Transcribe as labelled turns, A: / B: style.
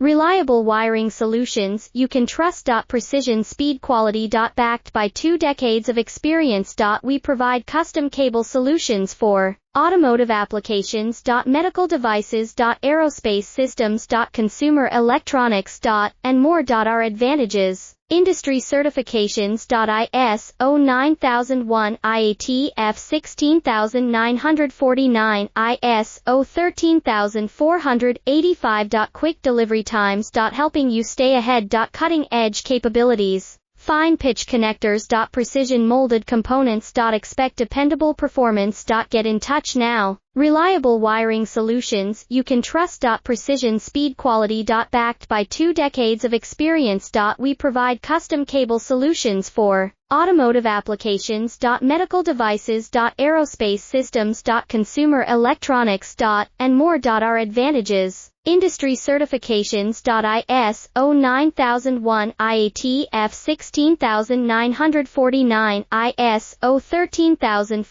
A: Reliable wiring solutions you can trust. Precision speed quality. Backed by 2 decades of experience. We provide custom cable solutions for automotive applications. Medical devices. Aerospace systems. Consumer electronics. And more. Our advantages: industry certifications. ISO 9001, IATF 16949, ISO 13485. Quick delivery times. Helping you stay ahead. Cutting edge capabilities: fine pitch connectors. Precision molded components. Expect dependable performance. Get in touch now. Reliable wiring solutions you can trust. Precision speed quality. Backed by 2 decades of experience. We provide custom cable solutions for automotive applications. Medical devices. Aerospace systems. Consumer electronics. And more. Our advantages: industry certifications. ISO 9001, IATF 16949, ISO 13485.